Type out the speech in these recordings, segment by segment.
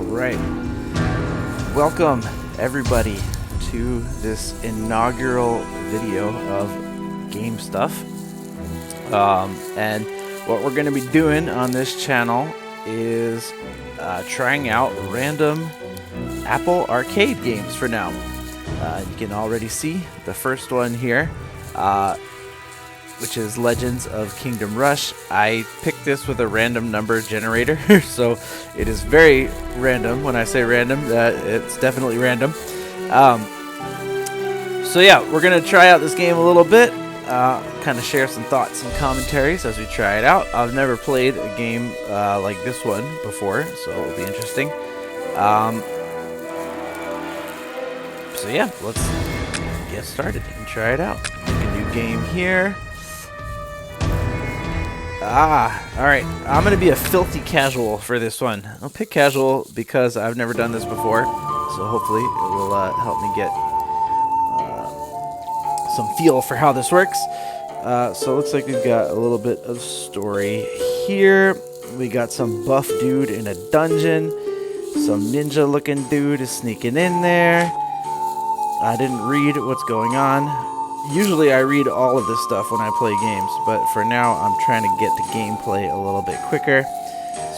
right. Welcome, everybody, to this inaugural video of Game Stuff. And what we're going to be doing on this channel is trying out random Apple Arcade games for now. You can already see the first one here, which is Legends of Kingdom Rush. I picked this with a random number generator, so it is very random. When I say random, it's definitely random. So yeah, we're going to try out this game a little bit, kind of share some thoughts and commentaries as we try it out. I've never played a game like this one before, so it'll be interesting. So yeah, let's get started and try it out. Make a new game here. Alright. I'm going to be a filthy casual for this one. I'll pick casual because I've never done this before, so hopefully it will help me get some feel for how this works. So it looks like we've got a little bit of story here. We got some buff dude in a dungeon. Some ninja looking dude is sneaking in there. I didn't read what's going on. Usually I read all of this stuff when I play games, but for now I'm trying to get the gameplay a little bit quicker.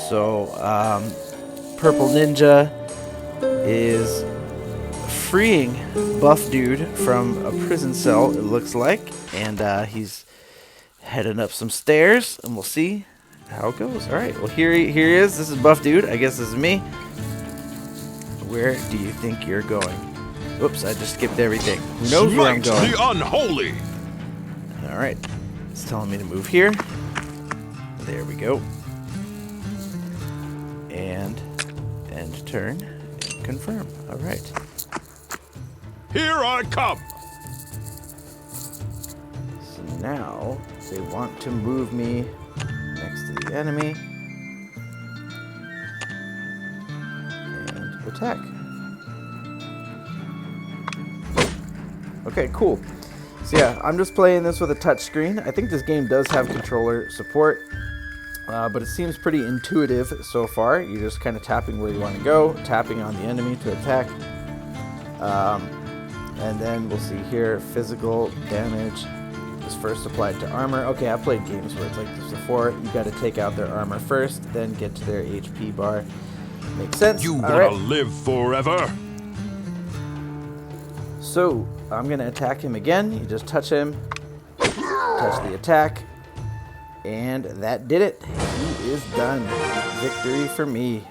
So, Purple Ninja is freeing Buff Dude from a prison cell, it looks like, and he's heading up some stairs, and we'll see how it goes. Alright, well here he is. This is Buff Dude. I guess this is me. Where do you think you're going? Whoops, I just skipped everything. Who knows where I'm going? The unholy. Alright. It's telling me to move here. There we go. And end turn. And confirm. Alright. Here I come. So now they want to move me next to the enemy. And attack. Okay, cool. So yeah, I'm just playing this with a touch screen. I think this game does have controller support, but it seems pretty intuitive so far. You're just kind of tapping where you want to go, tapping on the enemy to attack. And then we'll see here, physical damage is first applied to armor. Okay, I've played games where it's like this before. You got to take out their armor first, then get to their HP bar. Makes sense. You want to live forever? So, I'm going to attack him again. You just touch him, touch the attack, and that did it. He is done. Victory for me.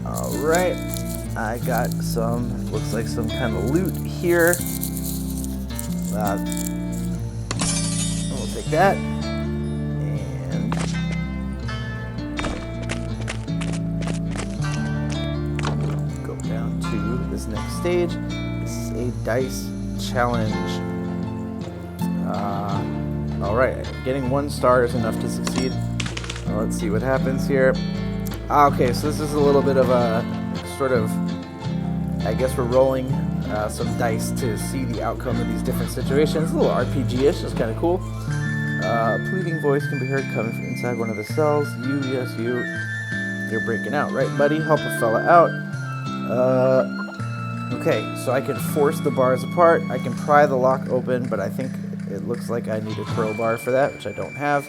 Alright, I got some, looks like some kind of loot here. We'll take that. This next stage. This is a dice challenge. Alright, getting 1 star is enough to succeed. Let's see what happens here. Okay, so this is a little bit of a sort of, I guess we're rolling some dice to see the outcome of these different situations. A little RPG-ish, it's kind of cool. A pleading voice can be heard coming from inside one of the cells. You, yes, you. You're breaking out, right, buddy? Help a fella out. Okay, so I can force the bars apart. I can pry the lock open, but I think it looks like I need a crowbar for that, which I don't have.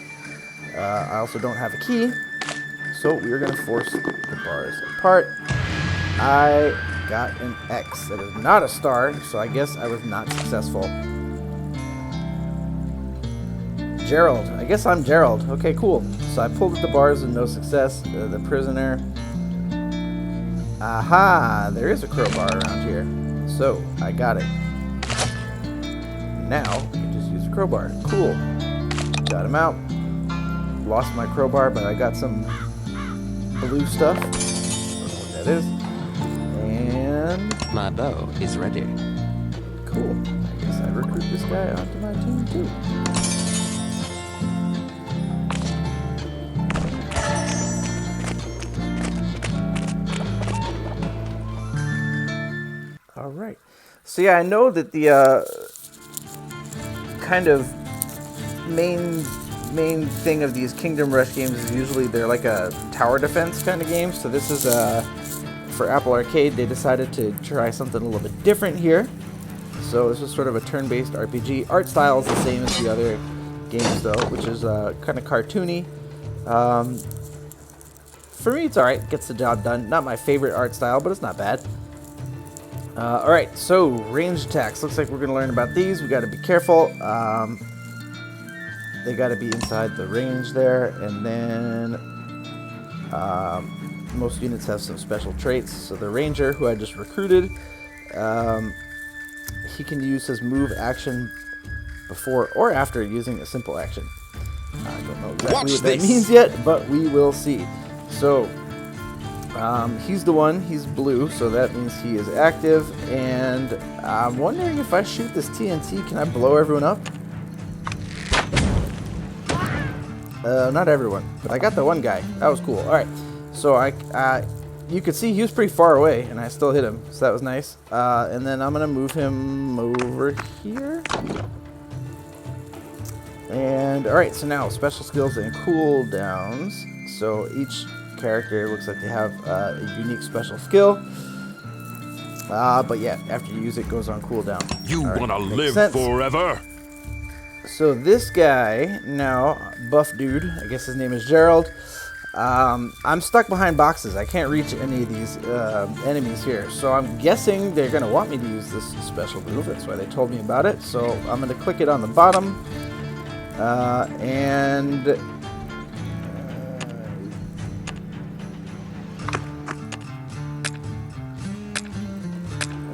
I also don't have a key, so we're going to force the bars apart. I got an X. That is not a star, so I guess I was not successful. Gerald. I guess I'm Gerald. Okay, cool. So I pulled at the bars with no success. The prisoner... Aha! There is a crowbar around here. So, I got it. Now, I can just use a crowbar. Cool. Got him out. Lost my crowbar, but I got some blue stuff. I don't know what that is. And... my bow is ready. Cool. I guess I recruit this guy onto my team, too. Alright. So yeah, I know that the kind of main main thing of these Kingdom Rush games is usually they're like a tower defense kind of game. So this is for Apple Arcade. They decided to try something a little bit different here. So this is sort of a turn-based RPG. Art style is the same as the other games though, which is kind of cartoony. For me, it's alright. Gets the job done. Not my favorite art style, but it's not bad. Alright, so range attacks. Looks like we're going to learn about these. We got to be careful. They got to be inside the range there. And then most units have some special traits. So the ranger, who I just recruited, he can use his move action before or after using a simple action. I don't know exactly what that means yet, but we will see. So, he's the one, he's blue, so that means he is active, and I'm wondering if I shoot this TNT, can I blow everyone up? Not everyone, but I got the one guy. That was cool. Alright, so you could see he was pretty far away, and I still hit him, so that was nice. And then I'm going to move him over here. And, alright, so now, special skills and cooldowns. So each character looks like they have a unique special skill. But yeah, after you use it, goes on cooldown. You want to live sense. forever? So this guy, now, buff dude, I guess his name is Gerald. I'm stuck behind boxes. I can't reach any of these enemies here. So I'm guessing they're going to want me to use this special move. That's why they told me about it. So I'm going to click it on the bottom. And I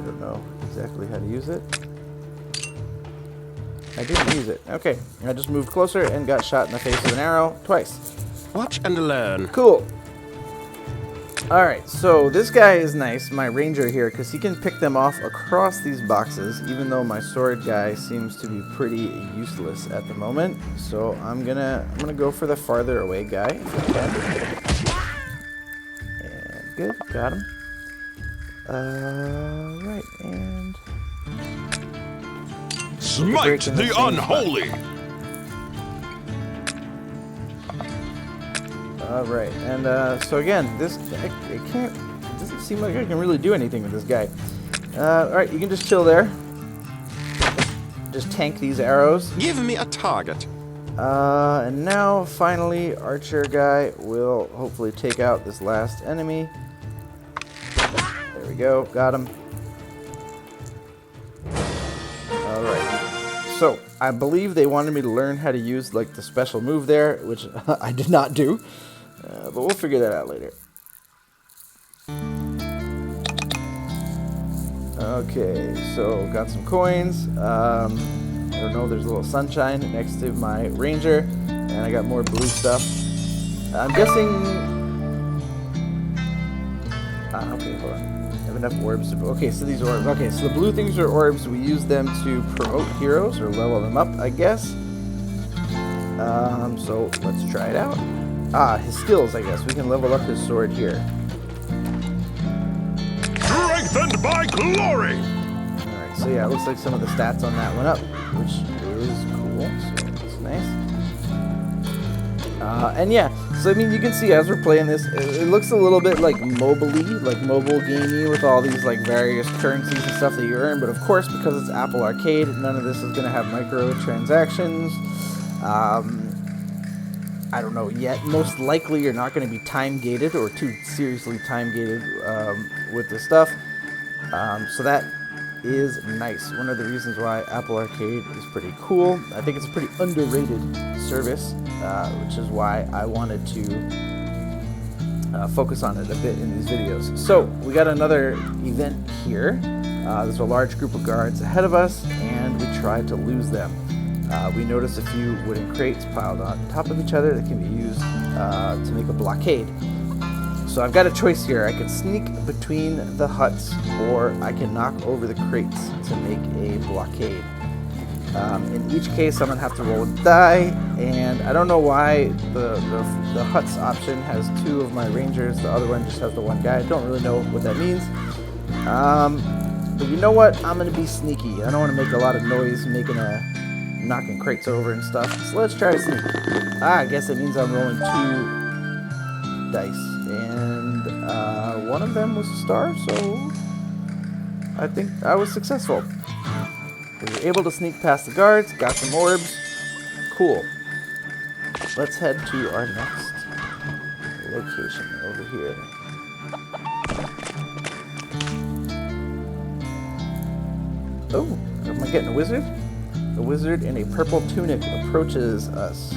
don't know exactly how to use it. I didn't use it. Okay, I just moved closer and got shot in the face with an arrow twice. Watch and learn. Cool. Alright, so this guy is nice, my ranger here, because he can pick them off across these boxes, even though my sword guy seems to be pretty useless at the moment. So I'm gonna go for the farther away guy if I can. And good, got him. Right, and Smite the unholy. Alright, and so again, this it doesn't seem like I can really do anything with this guy. Alright, you can just chill there. Just tank these arrows. Give me a target. And now, finally, Archer guy will hopefully take out this last enemy. There we go, got him. Alright, so I believe they wanted me to learn how to use like the special move there, which I did not do. But we'll figure that out later. Okay, so got some coins. I don't know, there's a little sunshine next to my ranger, and I got more blue stuff. I'm guessing... okay, hold on. I have enough orbs. Okay, so these orbs. Okay, so the blue things are orbs. We use them to promote heroes or level them up, I guess. So let's try it out. His skills, I guess. We can level up his sword here. Strengthened by glory. Alright, so yeah, it looks like some of the stats on that went up, which is cool. So that's nice. And yeah, so I mean, you can see as we're playing this, it looks a little bit like mobile-y, like mobile gamey with all these like various currencies and stuff that you earn. But of course, because it's Apple Arcade, none of this is going to have microtransactions. I don't know yet. Most likely you're not going to be time-gated or too seriously time-gated with this stuff. So that is nice. One of the reasons why Apple Arcade is pretty cool. I think it's a pretty underrated service, which is why I wanted to focus on it a bit in these videos. So we got another event here. There's a large group of guards ahead of us, and we tried to lose them. We noticed a few wooden crates piled on top of each other that can be used to make a blockade. So I've got a choice here. I can sneak between the huts, or I can knock over the crates to make a blockade. In each case, I'm going to have to roll a die, and I don't know why the huts option has two of my rangers, the other one just has the one guy. I don't really know what that means. But you know what? I'm going to be sneaky. I don't want to make a lot of noise making a knocking crates over and stuff. So let's try to sneak. I guess it means I'm rolling 2 dice. And one of them was a star, so I think I was successful. We were able to sneak past the guards, got some orbs. Cool. Let's head to our next location over here. Oh, am I getting a wizard? A wizard in a purple tunic approaches us.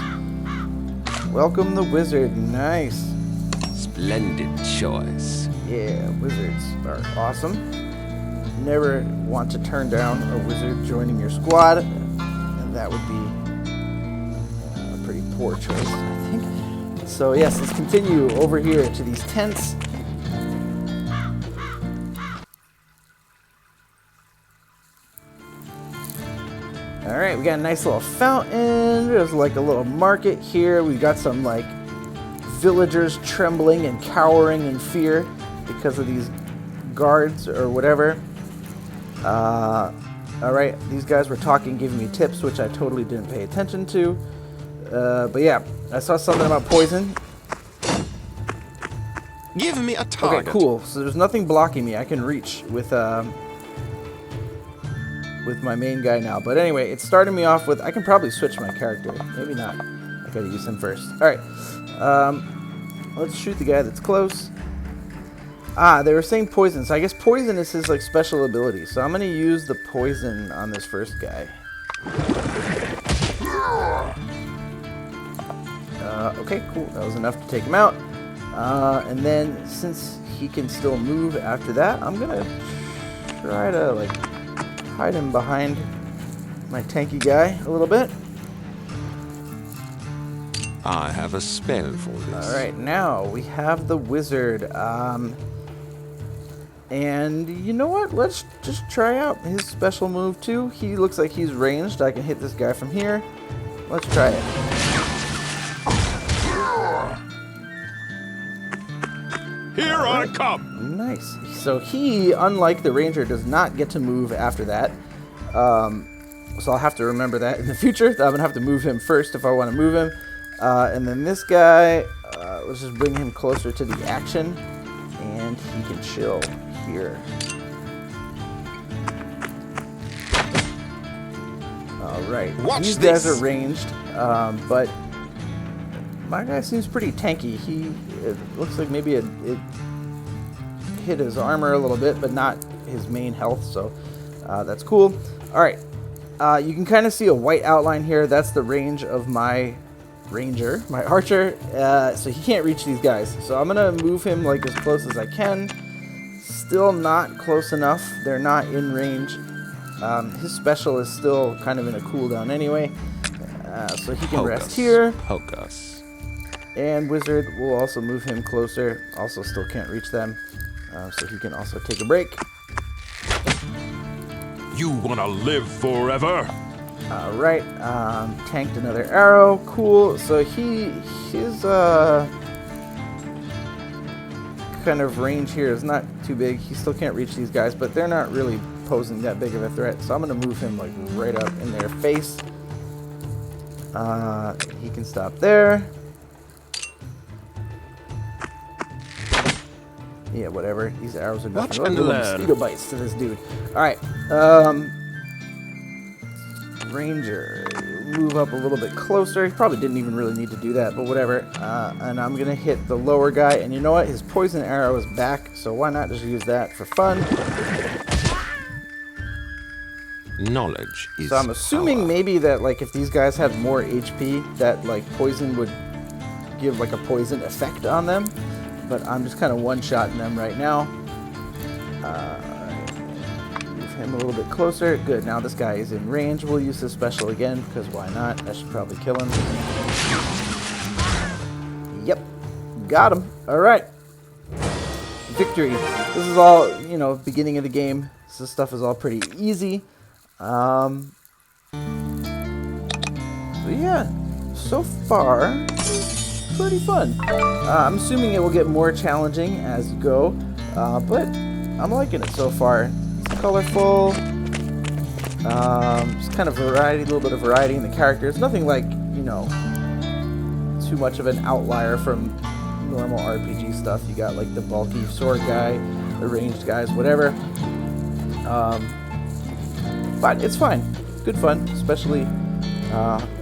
Welcome the wizard. Nice. Splendid choice. Yeah, wizards are awesome. Never want to turn down a wizard joining your squad. And that would be a pretty poor choice, I think. So yes, let's continue over here to these tents. Alright, we got a nice little fountain. There's like a little market here. We got some like villagers trembling and cowering in fear because of these guards or whatever. Alright, these guys were talking, giving me tips, which I totally didn't pay attention to. But yeah, I saw something about poison. Give me a target. Okay, cool. So there's nothing blocking me. I can reach with my main guy now. But anyway, it started me off with... I can probably switch my character. Maybe not. I gotta use him first. Alright. Let's shoot the guy that's close. They were saying poison. So I guess poison is his like special ability. So I'm gonna use the poison on this first guy. Okay, cool. That was enough to take him out. And then since he can still move after that, I'm gonna try to like hide him behind my tanky guy a little bit. I have a spell for this. Alright, now we have the wizard. And you know what? Let's just try out his special move too. He looks like he's ranged. I can hit this guy from here. Let's try it. Here I come. Nice. So he, unlike the ranger, does not get to move after that. So I'll have to remember that in the future. I'm going to have to move him first if I want to move him. And then this guy, let's just bring him closer to the action. And he can chill here. Alright. These guys are ranged, but my guy seems pretty tanky. It looks like maybe it hit his armor a little bit, but not his main health, so that's cool. Alright, you can kind of see a white outline here. That's the range of my ranger, my archer, so he can't reach these guys. So I'm going to move him like as close as I can. Still not close enough. They're not in range. His special is still kind of in a cooldown anyway, so he can rest here. Hocus. And wizard will also move him closer. Also still can't reach them, so he can also take a break. You wanna live forever? Alright, tanked another arrow. Cool. So his kind of range here is not too big. He still can't reach these guys, but they're not really posing that big of a threat. So I'm going to move him like right up in their face. He can stop there. Yeah, whatever. These arrows are nothing. Watch and learn. Mosquito bites to this dude. Alright. Ranger. Move up a little bit closer. He probably didn't even really need to do that, but whatever. And I'm going to hit the lower guy. And you know what? His poison arrow is back, so why not just use that for fun? Knowledge is So I'm assuming power. maybe that like if these guys had more HP, that like poison would give like a poison effect on them. But I'm just kind of one-shotting them right now. Move him a little bit closer. Good, now this guy is in range. We'll use this special again, because why not? I should probably kill him. Yep, got him. All right. Victory. This is all, you know, beginning of the game. This stuff is all pretty easy. So yeah, so far, pretty fun. I'm assuming it will get more challenging as you go, but I'm liking it so far. It's colorful. Just kind of variety, a little bit of variety in the characters. Nothing like, you know, too much of an outlier from normal RPG stuff. You got like the bulky sword guy, the ranged guys, whatever. But it's fine. Good fun, especially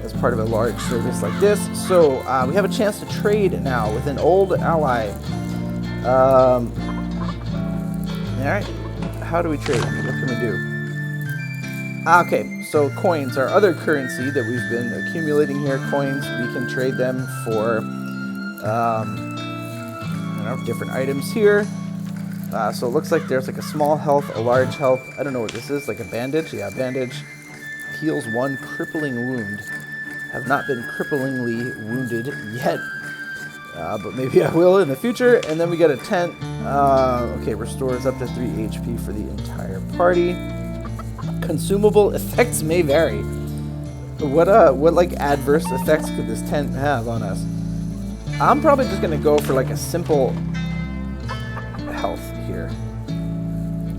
as part of a large service like this. So we have a chance to trade now with an old ally. Alright, how do we trade? What can we do? Okay, so coins, our other currency that we've been accumulating here. Coins, we can trade them for I don't know, different items here. So it looks like there's like a small health, a large health. I don't know what this is, like a bandage. Yeah, bandage. Heals 1 crippling wound. Have not been cripplingly wounded yet. But maybe I will in the future. And then we get a tent. Okay, restores up to 3 HP for the entire party. Consumable effects may vary. What like adverse effects could this tent have on us? I'm probably just gonna go for like a simple health here. And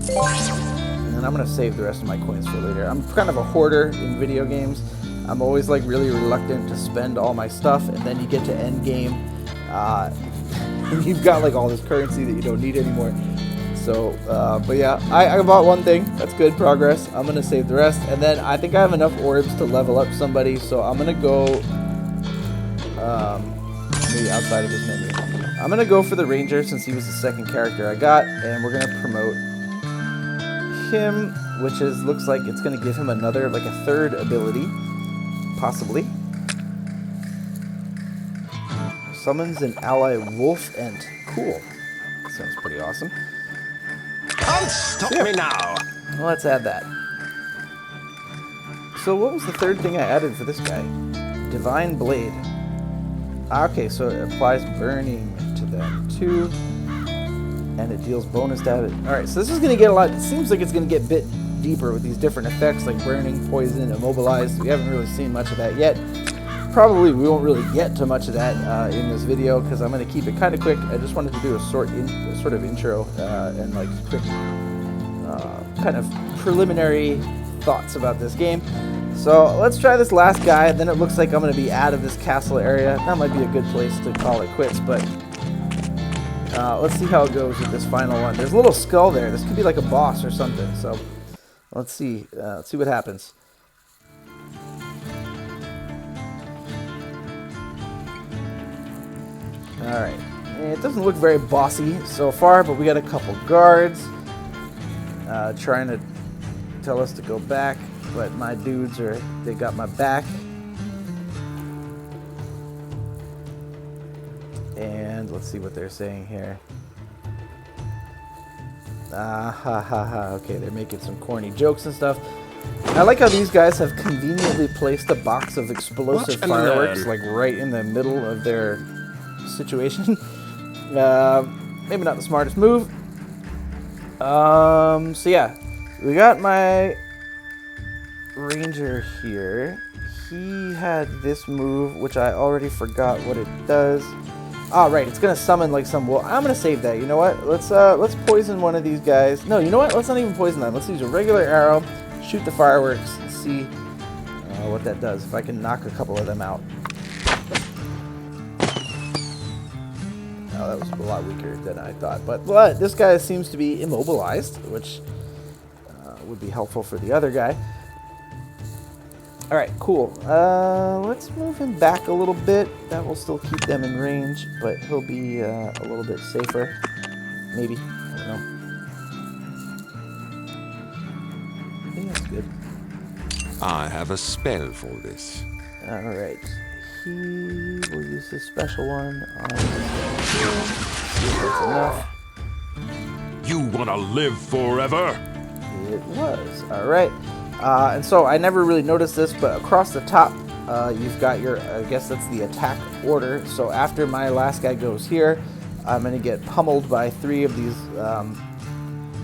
then I'm gonna save the rest of my coins for later. I'm kind of a hoarder in video games. I'm always like really reluctant to spend all my stuff, and then you get to end game, and you've got like all this currency that you don't need anymore. So, but yeah, I bought one thing. That's good progress. I'm gonna save the rest, and then I think I have enough orbs to level up somebody. So I'm gonna go maybe outside of his menu. I'm gonna go for the ranger since he was the second character I got, and we're gonna promote him, which is looks like it's gonna give him another like a third ability, possibly. Summons an ally wolf ent. Cool. Sounds pretty awesome. Can't stop me now. Well, let's add that. So what was the third thing I added for this guy? Divine Blade. Okay, so it applies burning to them too. And it deals bonus damage. Alright, so this is going to get a lot. It seems like it's going to get a bit deeper with these different effects like burning, poison, immobilized. We haven't really seen much of that yet. Probably we won't really get to much of that in this video because I'm going to keep it kind of quick. I just wanted to do a sort of intro and like quick kind of preliminary thoughts about this game. So let's try this last guy. Then it looks like I'm going to be out of this castle area. That might be a good place to call it quits, but let's see how it goes with this final one. There's a little skull there. This could be like a boss or something. So let's see. Let's see what happens. Alright, it doesn't look very bossy so far, but we got a couple guards trying to tell us to go back, but my dudes they got my back. And let's see what they're saying here. Okay, they're making some corny jokes and stuff. I like how these guys have conveniently placed a box of explosive fireworks like right in the middle of their situation. Maybe not the smartest move. So yeah, we got my ranger here. He had this move, which I already forgot what it does. Ah, right, it's gonna summon like some wolf. I'm gonna save that. You know what? Let's poison one of these guys. No, you know what? Let's not even poison them. Let's use a regular arrow, shoot the fireworks, and see what that does. If I can knock a couple of them out. Oh, that was a lot weaker than I thought. But this guy seems to be immobilized, which would be helpful for the other guy. Alright, cool. Let's move him back a little bit. That will still keep them in range, but he'll be a little bit safer. Maybe. I don't know. I think that's good. I have a spell for this. Alright. He will use this special one on this guy. See if that's enough. You want to live forever? It was. Alright. And so I never really noticed this, but across the top, you've got your, I guess that's the attack order. So after my last guy goes here, I'm going to get pummeled by 3 of these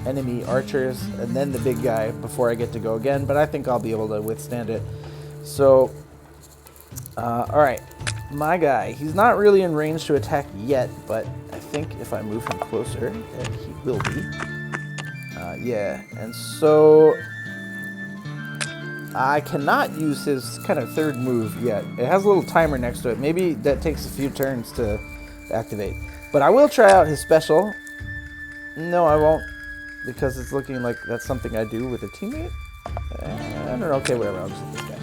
enemy archers, and then the big guy before I get to go again. But I think I'll be able to withstand it. So, alright. My guy, he's not really in range to attack yet, but I think if I move him closer, then he will be. Yeah, and so I cannot use his kind of third move yet. It has a little timer next to it. Maybe that takes a few turns to activate. But I will try out his special. No, I won't, because it's looking like that's something I do with a teammate. I don't know. Okay, whatever. I'll just hit this guy.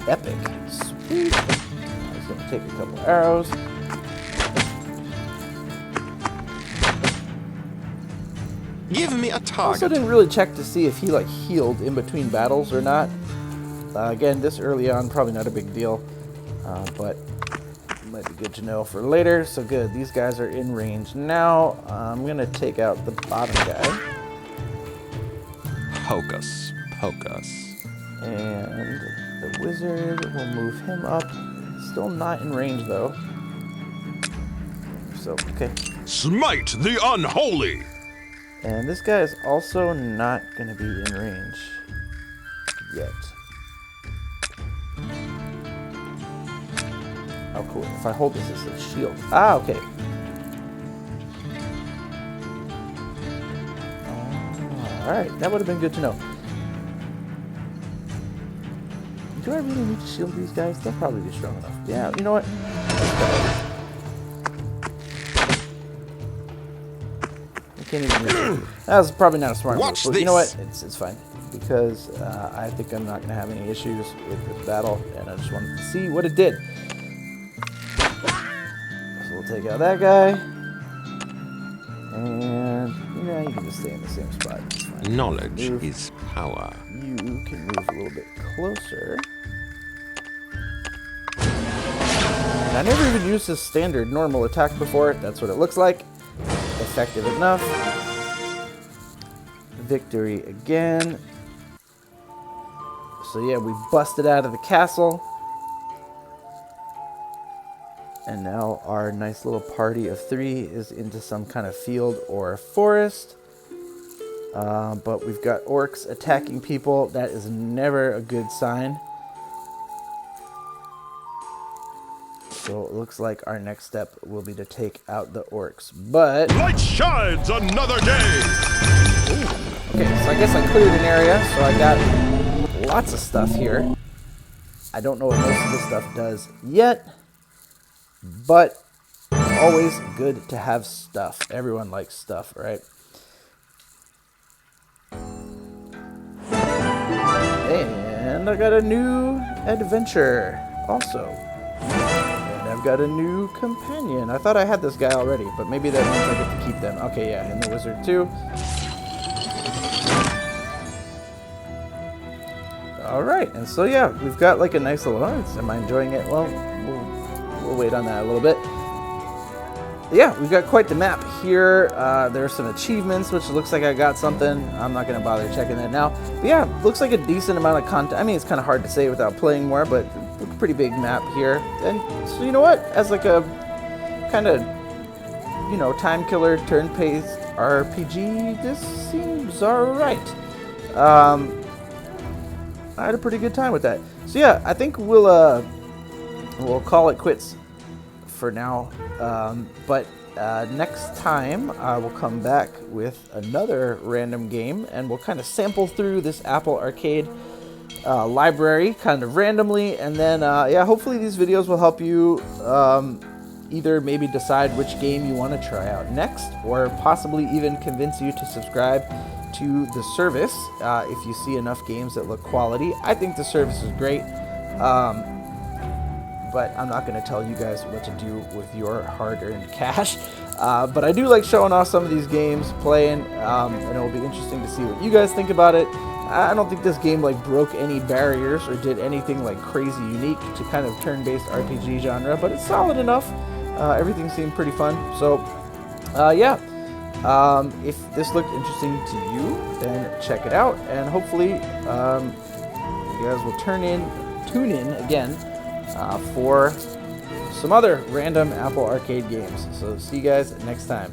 Epic. Sweet. I'm just going to take a couple arrows. Give me a Also target. didn't really check to see if he like healed in between battles or not. Again, this early on, probably not a big deal, but might be good to know for later. So good, these guys are in range now. I'm gonna take out the bottom guy, Hocus pocus. and the wizard will move him up. Still not in range though. So okay. Smite the unholy. And this guy is also not going to be in range yet. Oh, cool. If I hold this, it's a shield. Ah, okay. Alright, that would have been good to know. Do I really need to shield these guys? They'll probably be strong enough. Yeah, you know what? Can't even reach it. That was probably not a smart move, but you know what? It's fine, because I think I'm not going to have any issues with this battle, and I just wanted to see what it did. So we'll take out that guy, and yeah, you can just stay in the same spot. It's fine. Knowledge is power. You can move a little bit closer. And I never even used his standard normal attack before. That's what it looks like. Effective enough. Victory again. So yeah, we busted out of the castle. And now our nice little party of 3 is into some kind of field or forest. But we've got orcs attacking people. That is never a good sign. So it looks like our next step will be to take out the orcs. But Light shines another day. okay, so I guess I cleared an area, so I got lots of stuff here. I don't know what most of this stuff does yet, but always good to have stuff. Everyone likes stuff, right? And I got a new adventure also. I've got a new companion. I thought I had this guy already, but maybe that means I get to keep them. Okay, yeah, and the wizard too. Alright, and so yeah, we've got like a nice little... am I enjoying it? Well, we'll wait on that a little bit. Yeah, we've got quite the map here. There's some achievements, which looks like I got something. I'm not going to bother checking that now. But yeah, looks like a decent amount of content. I mean, it's kind of hard to say without playing more, but a pretty big map here. And so you know what? As like a kind of, you know, time killer, turn-paced RPG, this seems alright. I had a pretty good time with that. So yeah, I think we'll call it quits for now. But next time I will come back with another random game, and we'll kind of sample through this Apple Arcade library kind of randomly, and then yeah, hopefully these videos will help you either maybe decide which game you want to try out next, or possibly even convince you to subscribe to the service if you see enough games that look quality. I think the service is great. But I'm not going to tell you guys what to do with your hard-earned cash. But I do like showing off some of these games, playing, and it'll be interesting to see what you guys think about it. I don't think this game like broke any barriers or did anything like crazy unique to kind of turn-based RPG genre, but it's solid enough. Everything seemed pretty fun. So yeah, if this looked interesting to you, then check it out, and hopefully you guys will tune in again for some other random Apple Arcade games. So see you guys next time.